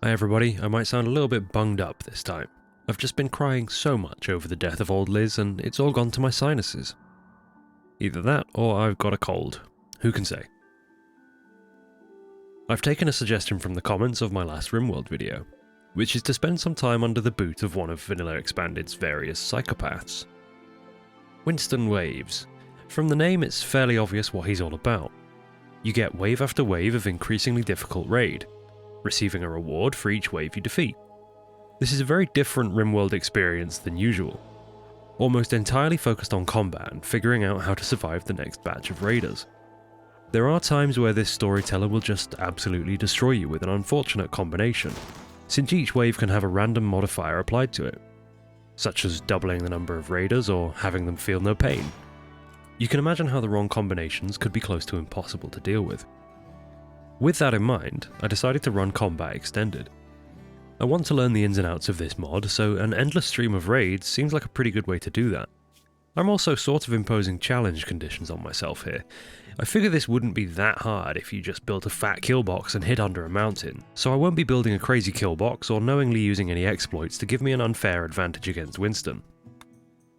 Hi everybody, I might sound a little bit bunged up this time. I've just been crying so much over the death of old Liz and it's all gone to my sinuses. Either that or I've got a cold. Who can say? I've taken a suggestion from the comments of my last Rimworld video, which is to spend some time under the boot of one of Vanilla Expanded's various psychopaths. Winston Waves. From the name it's fairly obvious what he's all about. You get wave after wave of increasingly difficult raid, receiving a reward for each wave you defeat. This is a very different Rimworld experience than usual, almost entirely focused on combat and figuring out how to survive the next batch of raiders. There are times where this storyteller will just absolutely destroy you with an unfortunate combination, since each wave can have a random modifier applied to it, such as doubling the number of raiders or having them feel no pain. You can imagine how the wrong combinations could be close to impossible to deal with. With that in mind, I decided to run Combat Extended. I want to learn the ins and outs of this mod, so an endless stream of raids seems like a pretty good way to do that. I'm also sort of imposing challenge conditions on myself here. I figure this wouldn't be that hard if you just built a fat KILLBOX and hid under a mountain, so I won't be building a crazy KILLBOX or knowingly using any exploits to give me an unfair advantage against Winston.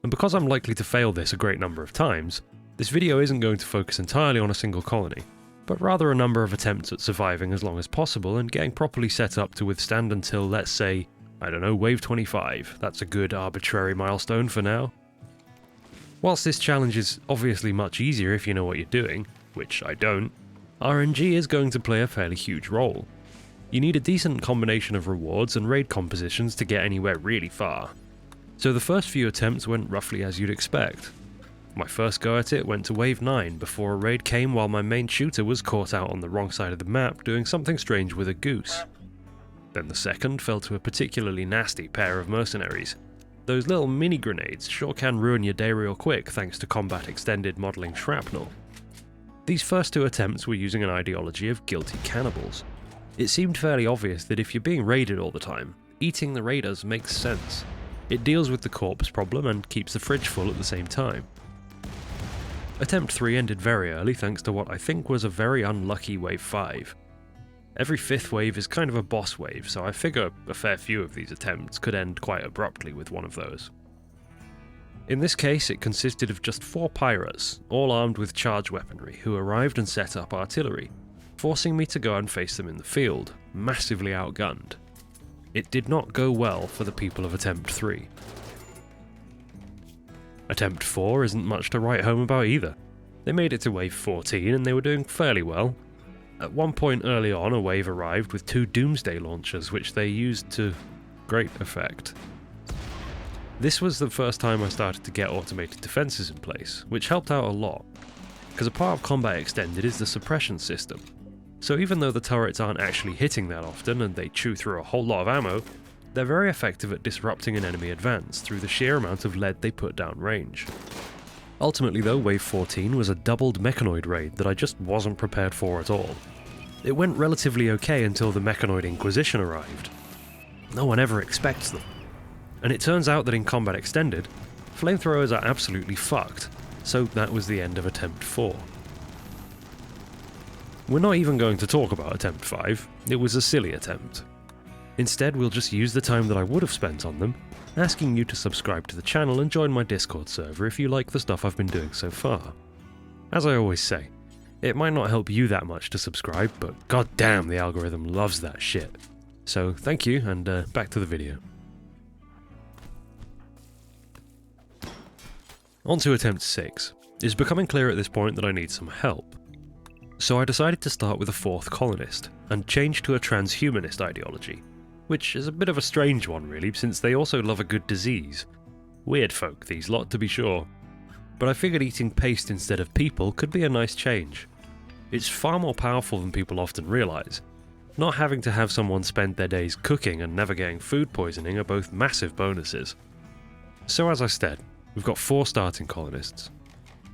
And because I'm likely to fail this a great number of times, this video isn't going to focus entirely on a single colony, but rather a number of attempts at surviving as long as possible and getting properly set up to withstand until, let's say, I don't know, wave 25. That's a good arbitrary milestone for now. Whilst this challenge is obviously much easier if you know what you're doing, which I don't, RNG is going to play a fairly huge role. You need a decent combination of rewards and raid compositions to get anywhere really far. So the first few attempts went roughly as you'd expect. My first go at it went to wave 9 before a raid came while my main shooter was caught out on the wrong side of the map doing something strange with a goose. Then the second fell to a particularly nasty pair of mercenaries. Those little mini grenades sure can ruin your day real quick thanks to Combat Extended modelling shrapnel. These first two attempts were using an ideology of guilty cannibals. It seemed fairly obvious that if you're being raided all the time, eating the raiders makes sense. It deals with the corpse problem and keeps the fridge full at the same time. Attempt 3 ended very early thanks to what I think was a very unlucky wave 5. Every 5th wave is kind of a boss wave, so I figure a fair few of these attempts could end quite abruptly with one of those. In this case, it consisted of just 4 pirates, all armed with charge weaponry, who arrived and set up artillery, forcing me to go and face them in the field, massively outgunned. It did not go well for the people of Attempt 3. Attempt 4 isn't much to write home about either. They made it to wave 14 and they were doing fairly well. At one point early on, a wave arrived with 2 Doomsday launchers which they used to great effect. This was the first time I started to get automated defences in place, which helped out a lot, because a part of Combat Extended is the suppression system. So even though the turrets aren't actually hitting that often and they chew through a whole lot of ammo, they're very effective at disrupting an enemy advance through the sheer amount of lead they put down range. Ultimately though, wave 14 was a doubled mechanoid raid that I just wasn't prepared for at all. It went relatively okay until the mechanoid Inquisition arrived. No one ever expects them. And it turns out that in Combat Extended, flamethrowers are absolutely fucked, so that was the end of Attempt 4. We're not even going to talk about Attempt 5, it was a silly attempt. Instead, we'll just use the time that I would have spent on them, asking you to subscribe to the channel and join my Discord server if you like the stuff I've been doing so far. As I always say, it might not help you that much to subscribe, but goddamn the algorithm loves that shit. So thank you, and back to the video. On to Attempt 6. It's becoming clear at this point that I need some help. So I decided to start with a 4th colonist, and change to a transhumanist ideology. Which is a bit of a strange one really, since they also love a good disease. Weird folk, these lot, to be sure. But I figured eating paste instead of people could be a nice change. It's far more powerful than people often realise. Not having to have someone spend their days cooking and never getting food poisoning are both massive bonuses. So as I said, we've got 4 starting colonists.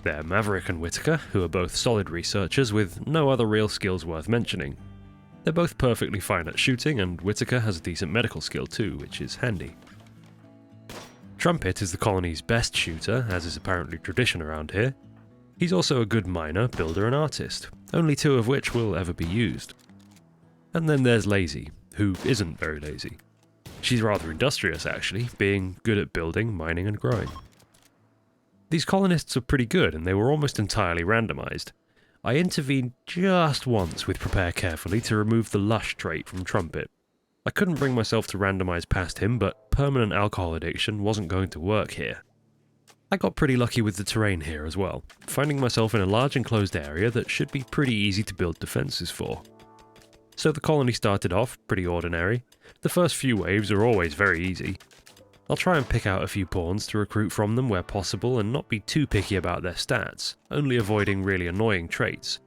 They're Maverick and Whitaker, who are both solid researchers with no other real skills worth mentioning. They're both perfectly fine at shooting, and Whitaker has a decent medical skill too, which is handy. Trumpet is the colony's best shooter, as is apparently tradition around here. He's also a good miner, builder and artist, only 2 of which will ever be used. And then there's Lazy, who isn't very lazy. She's rather industrious actually, being good at building, mining and growing. These colonists are pretty good and they were almost entirely randomized. I intervened just once with Prepare Carefully to remove the Lush trait from Trumpet. I couldn't bring myself to randomize past him, but permanent alcohol addiction wasn't going to work here. I got pretty lucky with the terrain here as well, finding myself in a large enclosed area that should be pretty easy to build defences for. So the colony started off pretty ordinary. The first few waves are always very easy. I'll try and pick out a few pawns to recruit from them where possible and not be too picky about their stats, only avoiding really annoying traits.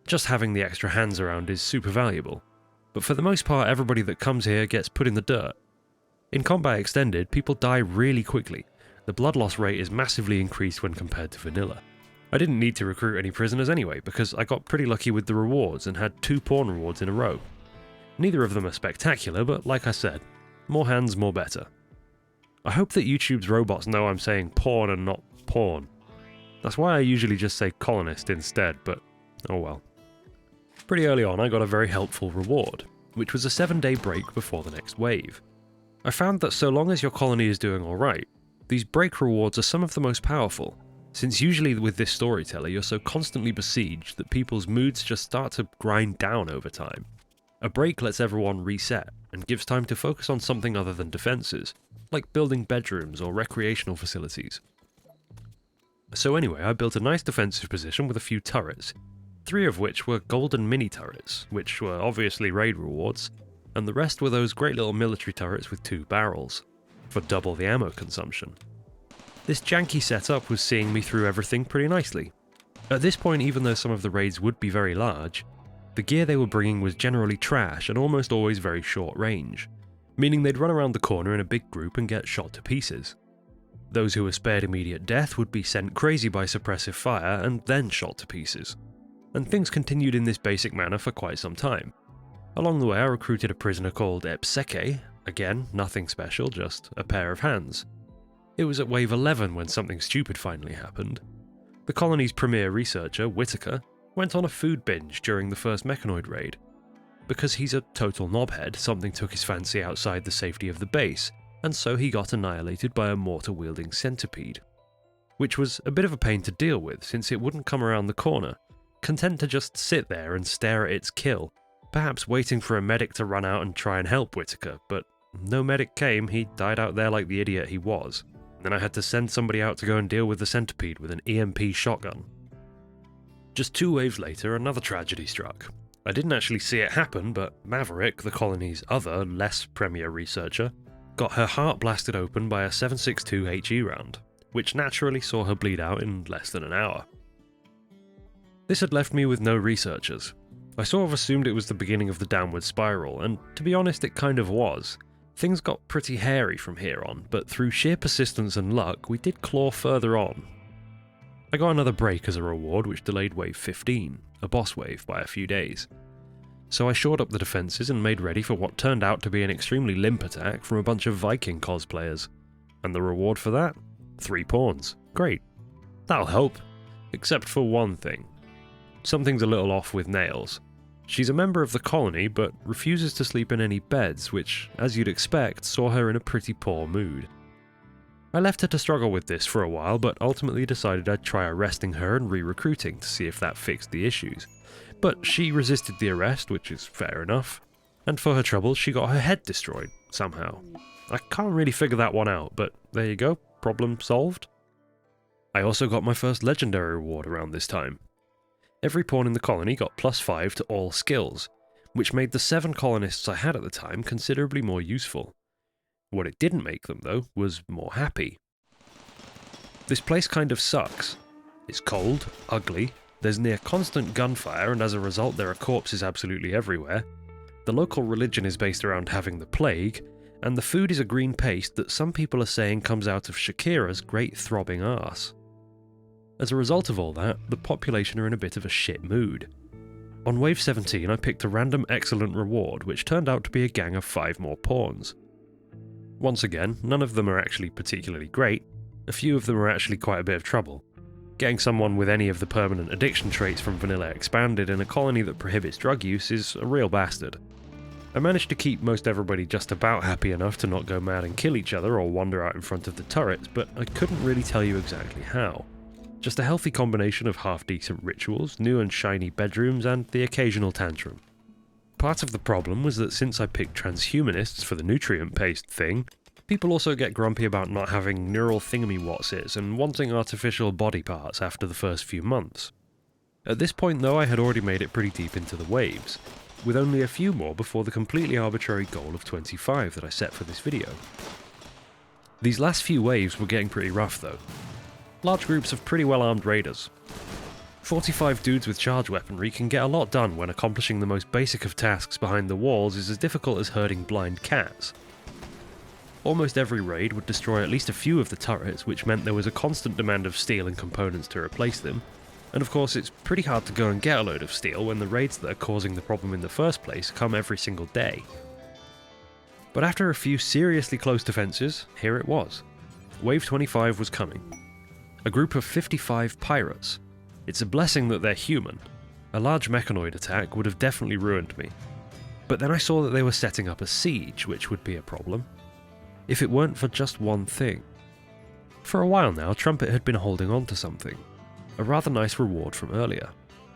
Just having the extra hands around is super valuable, but for the most part everybody that comes here gets put in the dirt. In Combat Extended, people die really quickly. The blood loss rate is massively increased when compared to vanilla. I didn't need to recruit any prisoners anyway, because I got pretty lucky with the rewards and had 2 pawn rewards in a row. Neither of them are spectacular, but like I said, more hands, more better. I hope that YouTube's robots know I'm saying pawn and not pawn. That's why I usually just say colonist instead, but oh well. Pretty early on I got a very helpful reward, which was a 7-day break before the next wave. I found that so long as your colony is doing alright, these break rewards are some of the most powerful, since usually with this storyteller you're so constantly besieged that people's moods just start to grind down over time. A break lets everyone reset, and gives time to focus on something other than defences, like building bedrooms or recreational facilities. So anyway, I built a nice defensive position with a few turrets, 3 of which were golden mini turrets, which were obviously raid rewards, and the rest were those great little military turrets with 2 barrels, for double the ammo consumption. This janky setup was seeing me through everything pretty nicely. At this point, even though some of the raids would be very large, the gear they were bringing was generally trash and almost always very short range, meaning they'd run around the corner in a big group and get shot to pieces. Those who were spared immediate death would be sent crazy by suppressive fire and then shot to pieces. And things continued in this basic manner for quite some time. Along the way I recruited a prisoner called Epseke, again nothing special, just a pair of hands. It was at wave 11 when something stupid finally happened. The colony's premier researcher, Whitaker, went on a food binge during the first mechanoid raid. Because he's a total knobhead, something took his fancy outside the safety of the base, and so he got annihilated by a mortar-wielding centipede. Which was a bit of a pain to deal with, since it wouldn't come around the corner, content to just sit there and stare at its kill, perhaps waiting for a medic to run out and try and help Whitaker, but no medic came, he died out there like the idiot he was. Then I had to send somebody out to go and deal with the centipede with an EMP shotgun. Just 2 waves later, another tragedy struck. I didn't actually see it happen, but Maverick, the colony's other, less premier researcher, got her heart blasted open by a 7.62 HE round, which naturally saw her bleed out in less than an hour. This had left me with no researchers. I sort of assumed it was the beginning of the downward spiral, and to be honest it kind of was. Things got pretty hairy from here on, but through sheer persistence and luck we did claw further on. I got another break as a reward which delayed wave 15, a boss wave, by a few days. So I shored up the defences and made ready for what turned out to be an extremely limp attack from a bunch of Viking cosplayers. And the reward for that? 3 pawns. Great. That'll help. Except for one thing. Something's a little off with Nails. She's a member of the colony, but refuses to sleep in any beds, which, as you'd expect, saw her in a pretty poor mood. I left her to struggle with this for a while, but ultimately decided I'd try arresting her and re-recruiting to see if that fixed the issues. But she resisted the arrest, which is fair enough, and for her troubles she got her head destroyed, somehow. I can't really figure that one out, but there you go, problem solved. I also got my first legendary reward around this time. Every pawn in the colony got +5 to all skills, which made the 7 colonists I had at the time considerably more useful. What it didn't make them, though, was more happy. This place kind of sucks. It's cold, ugly, there's near constant gunfire, and as a result there are corpses absolutely everywhere. The local religion is based around having the plague, and the food is a green paste that some people are saying comes out of Shakira's great throbbing arse. As a result of all that, the population are in a bit of a shit mood. On wave 17 I picked a random excellent reward, which turned out to be a gang of 5 more pawns. Once again, none of them are actually particularly great, a few of them are actually quite a bit of trouble. Getting someone with any of the permanent addiction traits from Vanilla Expanded in a colony that prohibits drug use is a real bastard. I managed to keep most everybody just about happy enough to not go mad and kill each other or wander out in front of the turrets, but I couldn't really tell you exactly how. Just a healthy combination of half-decent rituals, new and shiny bedrooms, and the occasional tantrum. Part of the problem was that since I picked transhumanists for the nutrient-paste thing, people also get grumpy about not having neural thingamywhatsis and wanting artificial body parts after the first few months. At this point though, I had already made it pretty deep into the waves, with only a few more before the completely arbitrary goal of 25 that I set for this video. These last few waves were getting pretty rough though. Large groups of pretty well armed raiders. 45 dudes with charge weaponry can get a lot done when accomplishing the most basic of tasks behind the walls is as difficult as herding blind cats. Almost every raid would destroy at least a few of the turrets, which meant there was a constant demand of steel and components to replace them. And of course it's pretty hard to go and get a load of steel when the raids that are causing the problem in the first place come every single day. But after a few seriously close defences, here it was. Wave 25 was coming. A group of 55 pirates. It's a blessing that they're human. A large mechanoid attack would have definitely ruined me. But then I saw that they were setting up a siege, which would be a problem. If it weren't for just one thing. For a while now, Trumpet had been holding on to something. A rather nice reward from earlier.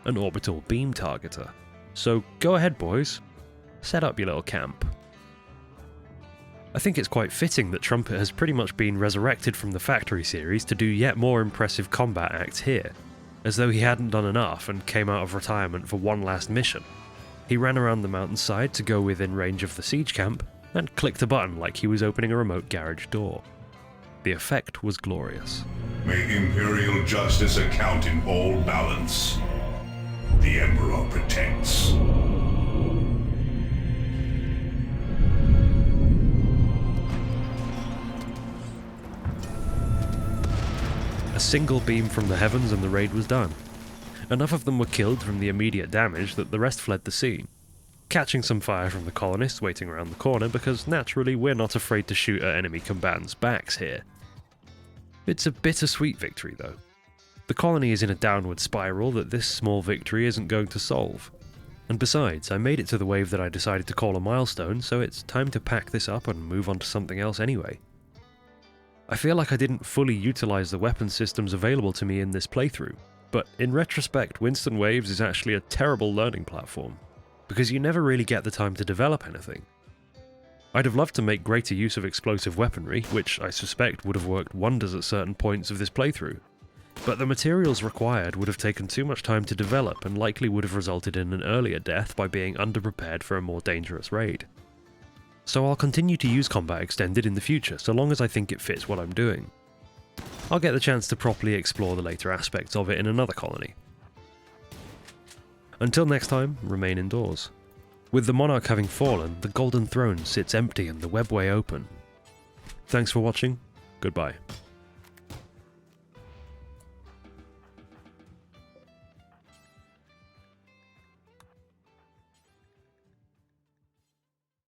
An orbital beam targeter. So go ahead boys, set up your little camp. I think it's quite fitting that Trumpet has pretty much been resurrected from the Factory series to do yet more impressive combat acts here, as though he hadn't done enough and came out of retirement for one last mission. He ran around the mountainside to go within range of the siege camp, and clicked a button like he was opening a remote garage door. The effect was glorious. May Imperial justice account in all balance. The Emperor protects. A single beam from the heavens and the raid was done. Enough of them were killed from the immediate damage that the rest fled the scene, catching some fire from the colonists waiting around the corner because naturally we're not afraid to shoot at enemy combatants' backs here. It's a bittersweet victory though. The colony is in a downward spiral that this small victory isn't going to solve. And besides, I made it to the wave that I decided to call a milestone, so it's time to pack this up and move on to something else anyway. I feel like I didn't fully utilise the weapon systems available to me in this playthrough, but in retrospect Winston Waves is actually a terrible learning platform, because you never really get the time to develop anything. I'd have loved to make greater use of explosive weaponry, which I suspect would have worked wonders at certain points of this playthrough, but the materials required would have taken too much time to develop and likely would have resulted in an earlier death by being underprepared for a more dangerous raid. So I'll continue to use Combat Extended in the future so long as I think it fits what I'm doing. I'll get the chance to properly explore the later aspects of it in another colony. Until next time, remain indoors. With the monarch having fallen, the Golden Throne sits empty and the webway open. Thanks for watching, goodbye.